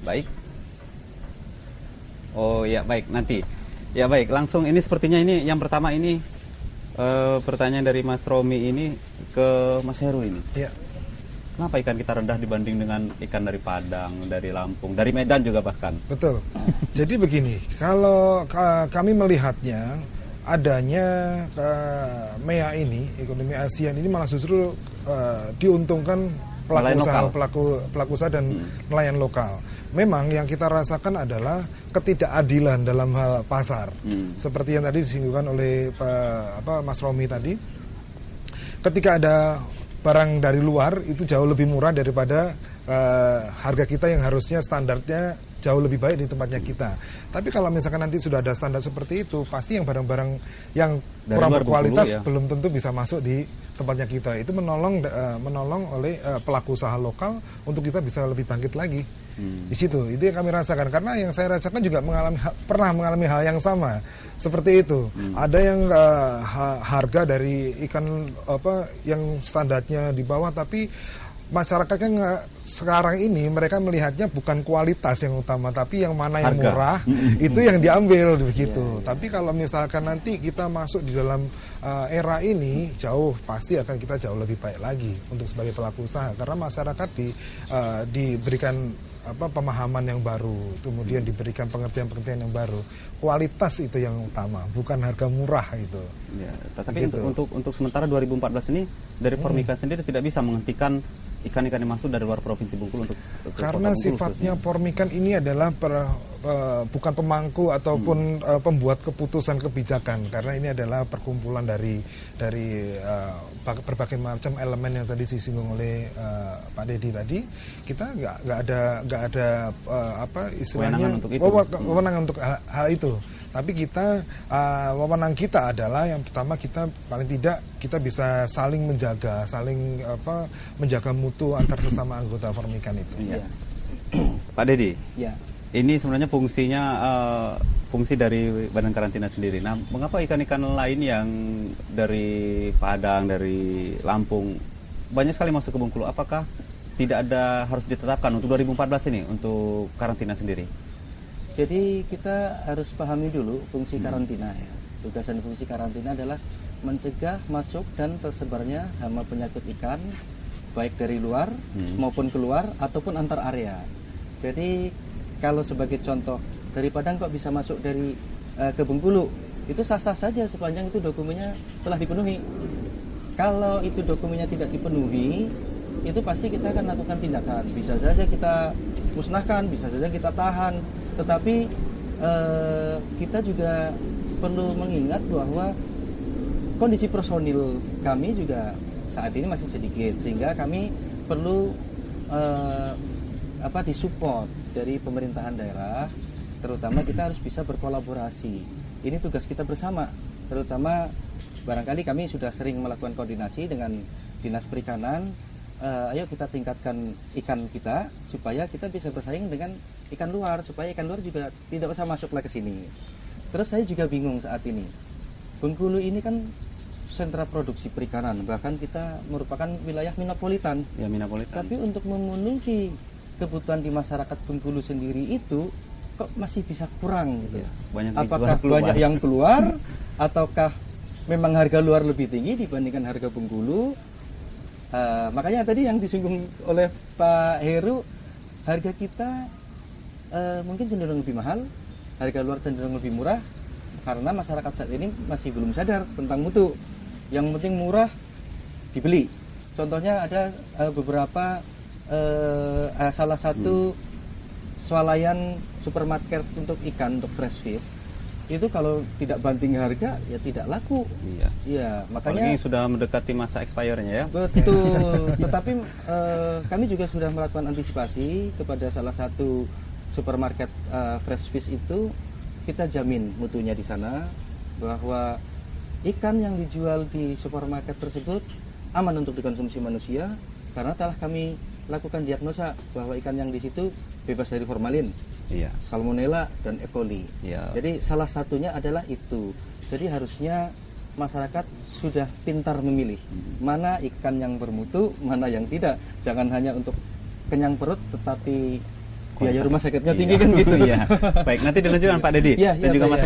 Baik. Oh ya, baik, nanti. Ya baik, langsung ini sepertinya ini yang pertama ini pertanyaan dari Mas Romi ini ke Mas Heru ini. Iya. Kenapa ikan kita rendah dibanding dengan ikan dari Padang, dari Lampung, dari Medan juga bahkan? Betul. Jadi begini, kalau kami melihatnya adanya MEA ini, ekonomi ASEAN ini malah justru diuntungkan pelaku usaha dan nelayan lokal. Memang yang kita rasakan adalah ketidakadilan dalam hal pasar. Seperti yang tadi disinggungkan oleh Mas Romi tadi. Ketika ada barang dari luar itu jauh lebih murah daripada harga kita yang harusnya standarnya jauh lebih baik di tempatnya kita. Tapi kalau misalkan nanti sudah ada standar seperti itu, pasti yang barang-barang yang kurang berkualitas belum tentu bisa masuk di tempatnya kita. Itu menolong oleh pelaku usaha lokal untuk kita bisa lebih bangkit lagi. Di situ itu yang kami rasakan, karena yang saya rasakan juga pernah mengalami hal yang sama seperti itu. Ada yang harga dari ikan yang standarnya di bawah, tapi masyarakat kan sekarang ini mereka melihatnya bukan kualitas yang utama, tapi yang mana yang murah itu yang diambil begitu. Tapi kalau misalkan nanti kita masuk di dalam era ini, pasti akan kita jauh lebih baik lagi untuk sebagai pelaku usaha, karena masyarakat diberikan pemahaman yang baru, kemudian diberikan pengertian-pengertian yang baru. Kualitas itu yang utama, bukan harga murah itu. Ya, tapi gitu. untuk sementara 2014 ini dari Formikan sendiri tidak bisa menghentikan ikan-ikan yang masuk dari luar provinsi Bengkulu untuk karena sifatnya Formikan ini adalah bukan pemangku ataupun pembuat keputusan kebijakan, karena ini adalah perkumpulan dari berbagai macam elemen yang tadi disinggung oleh Pak Dedi tadi. Kita nggak ada istilahnya wewenang untuk hal itu. Tapi wewenang kita adalah yang pertama, kita paling tidak kita bisa saling menjaga mutu antar sesama anggota Formikan itu. Ya. Pak Dedi. Ya. Ini sebenarnya fungsi dari Badan Karantina sendiri. Nah, mengapa ikan-ikan lain yang dari Padang, dari Lampung banyak sekali masuk ke Bengkulu? Apakah tidak ada harus ditetapkan untuk 2014 ini untuk karantina sendiri? Jadi kita harus pahami dulu fungsi karantina ya. Tugas dan fungsi karantina adalah mencegah masuk dan tersebarnya hama penyakit ikan baik dari luar maupun keluar ataupun antar area. Jadi kalau sebagai contoh, dari Padang kok bisa masuk ke Bengkulu, itu sah-sah saja sepanjang itu dokumennya telah dipenuhi. Kalau itu dokumennya tidak dipenuhi, itu pasti kita akan lakukan tindakan. Bisa saja kita musnahkan, bisa saja kita tahan. Tetapi kita juga perlu mengingat bahwa kondisi personil kami juga saat ini masih sedikit, sehingga kami perlu disupport dari pemerintahan daerah, terutama kita harus bisa berkolaborasi. Ini tugas kita bersama, terutama barangkali kami sudah sering melakukan koordinasi dengan Dinas Perikanan. Ayo kita tingkatkan ikan kita supaya kita bisa bersaing dengan ikan luar, supaya ikan luar juga tidak usah masuklah ke sini. Terus saya juga bingung saat ini. Bengkulu ini kan sentra produksi perikanan, bahkan kita merupakan wilayah minapolitan. Ya, minapolitan. Tapi untuk memenuhi kebutuhan di masyarakat Bengkulu sendiri itu kok masih bisa kurang gitu. Ya, apakah banyak yang keluar ataukah memang harga luar lebih tinggi dibandingkan harga Bengkulu? Makanya tadi yang disinggung oleh Pak Heru, harga kita mungkin cenderung lebih mahal, harga luar cenderung lebih murah, karena masyarakat saat ini masih belum sadar tentang mutu. Yang penting murah dibeli. Contohnya ada beberapa salah satu swalayan supermarket untuk ikan, untuk fresh fish, itu kalau tidak banting harga ya tidak laku. Iya. Ya, makanya apalagi sudah mendekati masa expirednya ya. Betul. Tetapi kami juga sudah melakukan antisipasi kepada salah satu supermarket fresh fish itu, kita jamin mutunya di sana bahwa ikan yang dijual di supermarket tersebut aman untuk dikonsumsi manusia, karena telah kami lakukan diagnosa bahwa ikan yang di situ bebas dari formalin, salmonella dan E. coli. Jadi salah satunya adalah itu. Jadi harusnya masyarakat sudah pintar memilih mana ikan yang bermutu, mana yang tidak. Jangan hanya untuk kenyang perut, tetapi biaya rumah sakitnya tinggi Iya. kan gitu. Iya. Baik, nanti dilanjutkan Pak Dedi Iya, dan juga Pak. Mas